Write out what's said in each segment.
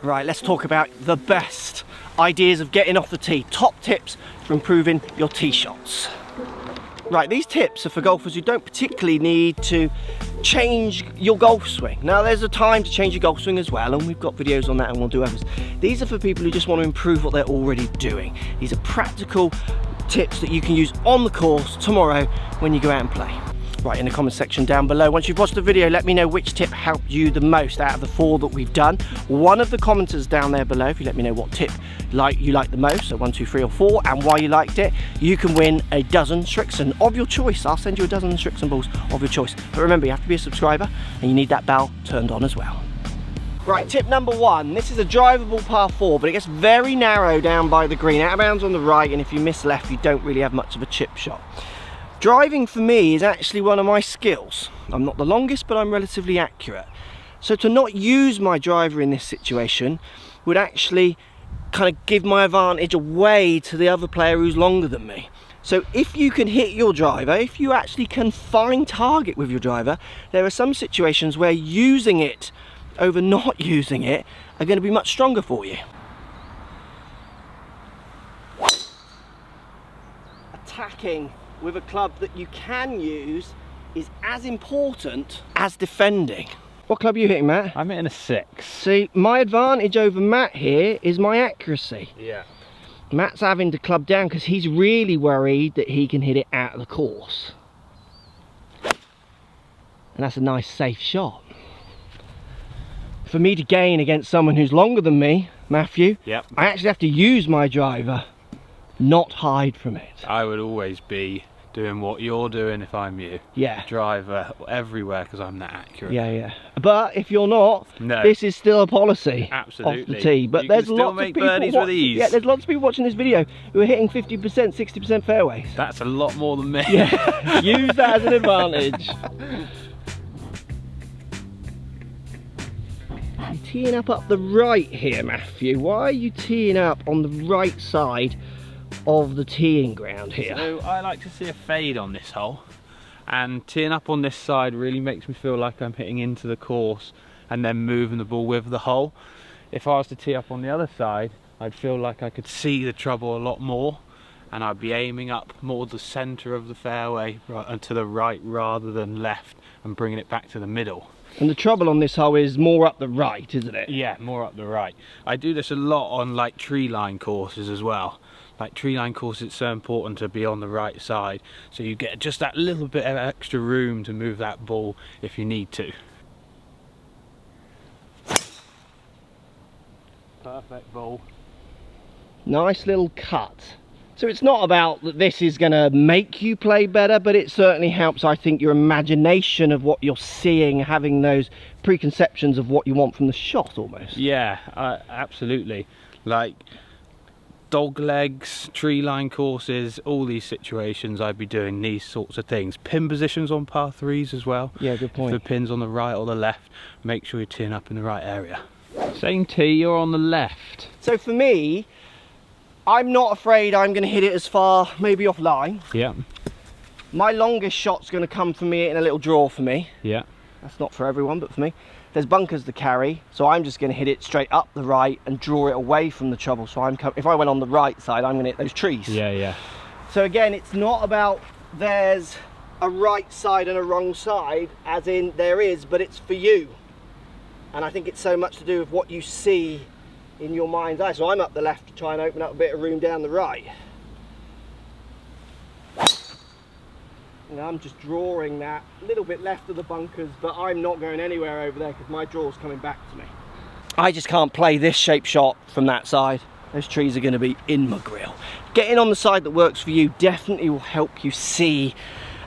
Right, let's talk about the best ideas of getting off the tee. Top tips for improving your tee shots. Right, these tips are for golfers who don't particularly need to change your golf swing. Now, there's a time to change your golf swing as well, and we've got videos on that and we'll do others. These are for people who just want to improve what they're already doing. These are practical tips that you can use on the course tomorrow when you go out and play. Right, in the comment section down below, once you've watched the video, let me know which tip helped you the most out of the 4 that we've done. One of the commenters down there below, if you let me know what tip you like the most, so 1, 2, 3 or 4, and why you liked it, you can win a dozen Strixon of your choice. I'll send you a dozen Strixon balls of your choice. But remember, you have to be a subscriber and you need that bell turned on as well. Right, tip number 1, this is a drivable par 4, but it gets very narrow down by the green, out of bounds on the right, and if you miss left, you don't really have much of a chip shot. Driving for me is actually one of my skills. I'm not the longest, but I'm relatively accurate. So to not use my driver in this situation would actually kind of give my advantage away to the other player who's longer than me. So if you can hit your driver, if you actually can find target with your driver, there are some situations where using it over not using it are going to be much stronger for you. Attacking with a club that you can use is as important as defending. What club are you hitting, Matt? I'm hitting a 6. See, my advantage over Matt here is my accuracy. Yeah. Matt's having to club down because he's really worried that he can hit it out of the course. And that's a nice safe shot. For me to gain against someone who's longer than me, Matthew, Yep. I actually have to use my driver, not hide from it. I would always be doing what you're doing if I'm you. Yeah. Driver everywhere because I'm that accurate. Yeah, yeah. But if you're not, No. this is still a policy. Absolutely. Off the tee. But You there's can still lots make of people birdies with ease. Yeah, there's lots of people watching this video who are hitting 50%, 60% fairways. That's a lot more than me. Yeah. Use that as an advantage. You're teeing up the right here, Matthew. Why are you teeing up on the right side of the teeing ground here? So I like to see a fade on this hole, and teeing up on this side really makes me feel like I'm hitting into the course and then moving the ball with the hole. If I was to tee up on the other side, I'd feel like I could see the trouble a lot more, and I'd be aiming up more the centre of the fairway and to the right rather than left, and bringing it back to the middle. And the trouble on this hole is more up the right, isn't it? Yeah, more up the right. I do this a lot on like tree line courses as well. Like tree line courses, it's so important to be on the right side, so you get just that little bit of extra room to move that ball if you need to. Perfect ball. Nice little cut. So it's not about that this is going to make you play better, but it certainly helps, I think, your imagination of what you're seeing, having those preconceptions of what you want from the shot almost. Yeah, absolutely. Like dog legs, tree line courses, all these situations I'd be doing these sorts of things. Pin positions on par 3s as well. Yeah, good point. If the pin's on the right or the left, make sure you're teeing up in the right area. Same tee, you're on the left. So for me, I'm not afraid I'm going to hit it as far, maybe offline. Yeah. My longest shot's going to come from me in a little draw for me. Yeah. That's not for everyone, but for me. There's bunkers to carry, so I'm just going to hit it straight up the right and draw it away from the trouble. So if I went on the right side, I'm going to hit those trees. Yeah, yeah. So again, it's not about there's a right side and a wrong side, as in there is, but it's for you. And I think it's so much to do with what you see in your mind's eye. So I'm up the left to try and open up a bit of room down the right. And I'm just drawing that little bit left of the bunkers, but I'm not going anywhere over there because my draw's coming back to me. I just can't play this shape shot from that side. Those trees are going to be in my grill. Getting on the side that works for you definitely will help you see.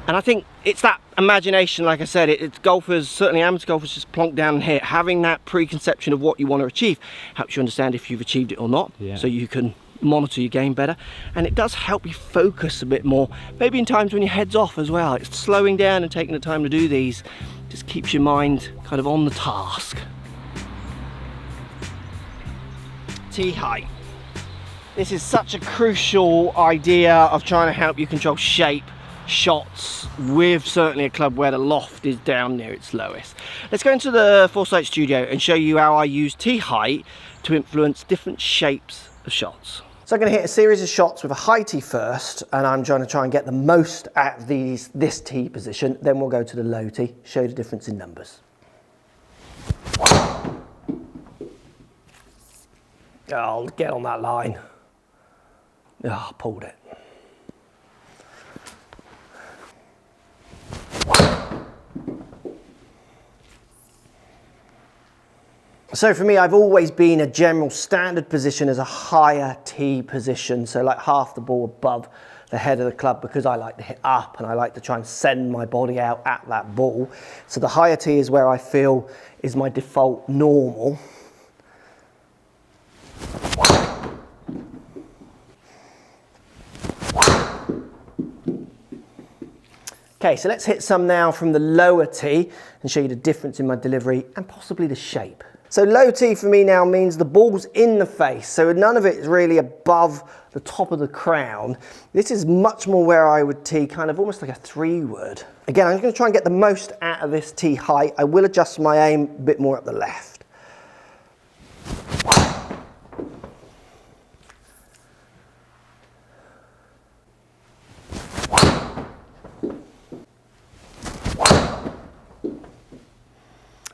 And I think it's that imagination, like I said, it's golfers, certainly amateur golfers, just plonk down and hit. Having that preconception of what you want to achieve helps you understand if you've achieved it or not, yeah. So you can monitor your game better, and it does help you focus a bit more, maybe in times when your head's off as well. It's slowing down and taking the time to do these just keeps your mind kind of on the task. Tee height. This is such a crucial idea of trying to help you control shape, shots with certainly a club where the loft is down near its lowest. Let's go into the Foresight studio and show you how I use tee height to influence different shapes of shots. So I'm going to hit a series of shots with a high tee first, and I'm trying to try and get the most out of this tee position. Then we'll go to the low tee, show the difference in numbers. I'll get on that line. Oh, pulled it. So for me, I've always been a general standard position as a higher tee position, so like half the ball above the head of the club, because I like to hit up and I like to try and send my body out at that ball. So the higher tee is where I feel is my default normal. Okay, so let's hit some now from the lower tee and show you the difference in my delivery and possibly the shape. So low tee for me now means the ball's in the face, so none of it is really above the top of the crown. This is much more where I would tee, kind of almost like a 3-wood. Again, I'm going to try and get the most out of this tee height. I will adjust my aim a bit more at the left.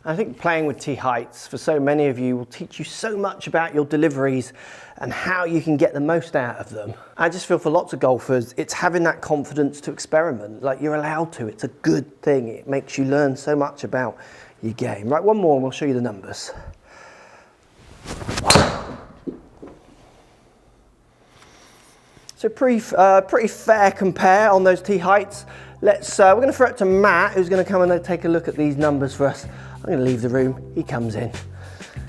I think playing with tee heights for so many of you will teach you so much about your deliveries and how you can get the most out of them. I just feel for lots of golfers, it's having that confidence to experiment. Like, you're allowed to, it's a good thing. It makes you learn so much about your game. Right, one more and we'll show you the numbers. So pretty fair compare on those tee heights. We're going to throw it to Matt, who's going to come and take a look at these numbers for us. I'm going to leave the room, he comes in.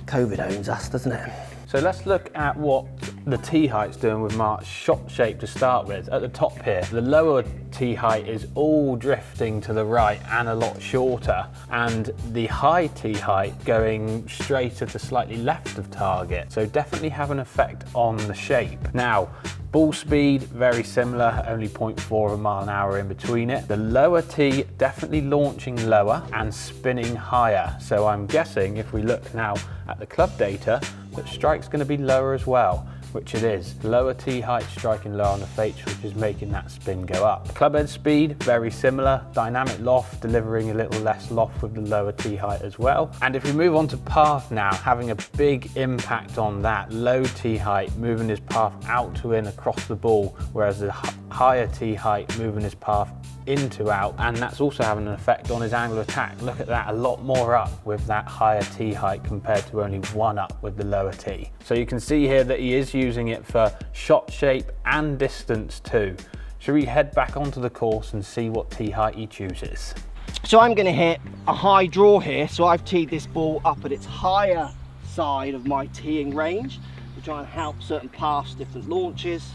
COVID owns us, doesn't it? So let's look at what the tee height's doing with Mark's shot shape to start with. At the top here, the lower tee height is all drifting to the right and a lot shorter, and the high tee height going straighter to slightly left of target. So definitely have an effect on the shape. Now, ball speed, very similar, only 0.4 miles an hour in between it. The lower tee definitely launching lower and spinning higher. So I'm guessing if we look now at the club data, that strike's going to be lower as well, which it is. Lower tee height striking low on the face, which is making that spin go up. Club head speed, very similar. Dynamic loft, delivering a little less loft with the lower tee height as well. And if we move on to path now, having a big impact on that. Low tee height, moving his path out to in across the ball, whereas the higher tee height, moving his path into out, and that's also having an effect on his angle of attack. Look at that, a lot more up with that higher tee height compared to only 1 up with the lower tee. So you can see here that he is using it for shot shape and distance too. Should we head back onto the course and see what tee height he chooses? So I'm going to hit a high draw here, so I've teed this ball up at its higher side of my teeing range to try and help certain paths, different launches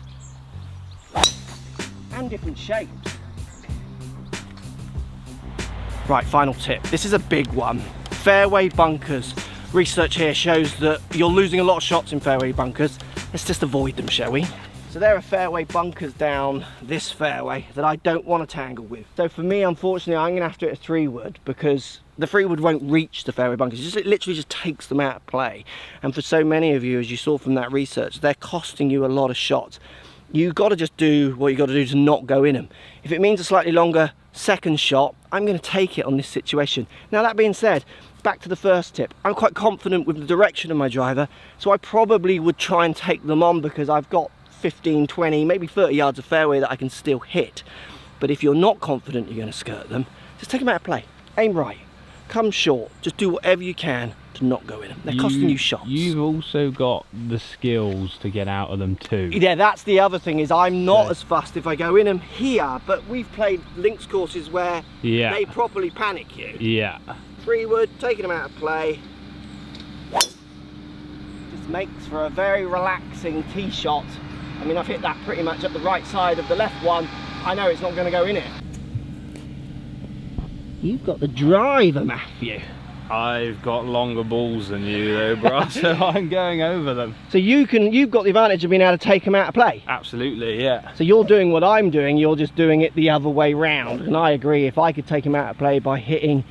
and different shapes. Right, final tip. This is a big one. Fairway bunkers. Research here shows that you're losing a lot of shots in fairway bunkers. Let's just avoid them, shall we? So there are fairway bunkers down this fairway that I don't want to tangle with. So for me, unfortunately, I'm going to have to hit a 3-wood because the 3-wood won't reach the fairway bunkers. It literally just takes them out of play. And for so many of you, as you saw from that research, they're costing you a lot of shots. You've got to just do what you've got to do to not go in them. If it means a slightly longer second shot, I'm going to take it on this situation. Now, that being said, back to the first tip. I'm quite confident with the direction of my driver, so I probably would try and take them on because I've got 15, 20, maybe 30 yards of fairway that I can still hit. But if you're not confident you're going to skirt them, just take them out of play. Aim right, come short, just do whatever you can to not go in them. They're costing you shots. You've also got the skills to get out of them too. Yeah, that's the other thing, is I'm not as fussed if I go in them here, but we've played links courses where they properly panic you. Yeah. 3-wood, taking them out of play. Just makes for a very relaxing tee shot. I mean, I've hit that pretty much at the right side of the left one. I know it's not going to go in it. You've got the driver, Matthew. I've got longer balls than you though, bro, so I'm going over them. So you've got the advantage of being able to take them out of play. Absolutely, yeah. So you're doing what I'm doing, you're just doing it the other way round. And I agree, if I could take them out of play by hitting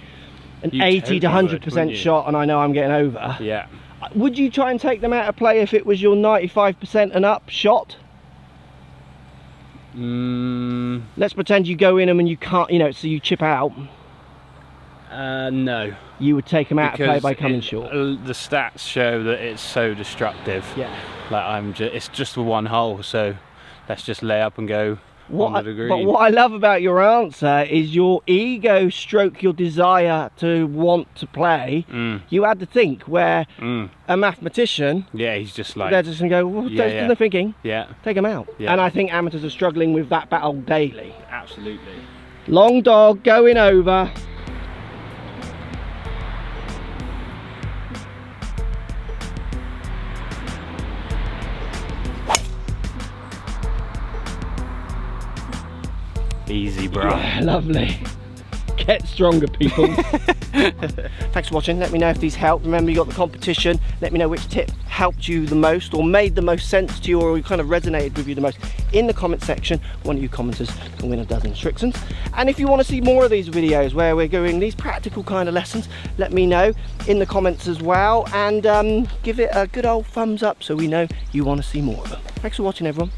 an 80 to 100% shot and I know I'm getting over. Yeah. Would you try and take them out of play if it was your 95% and up shot? Let's pretend you go in them and you can't, you know, so you chip out. No. You would take them out of play by coming short. The stats show that it's so destructive. Yeah. Like it's just the one hole, so let's just lay up and go on the green. But what I love about your answer is your ego stroke your desire to want to play. You had to think, where a mathematician, yeah, he's just like, they're just gonna go, well, there's no thinking, take them out. Yeah. And I think amateurs are struggling with that battle daily. Absolutely. Long dog going over. Easy, bro. Yeah, lovely. Get stronger, people. Thanks for watching. Let me know if these helped. Remember, you got the competition. Let me know which tip helped you the most or made the most sense to you or kind of resonated with you the most in the comment section. One of you commenters can win a dozen Strixons. And if you want to see more of these videos where we're doing these practical kind of lessons, let me know in the comments as well, and give it a good old thumbs up so we know you want to see more of them. Thanks for watching, everyone.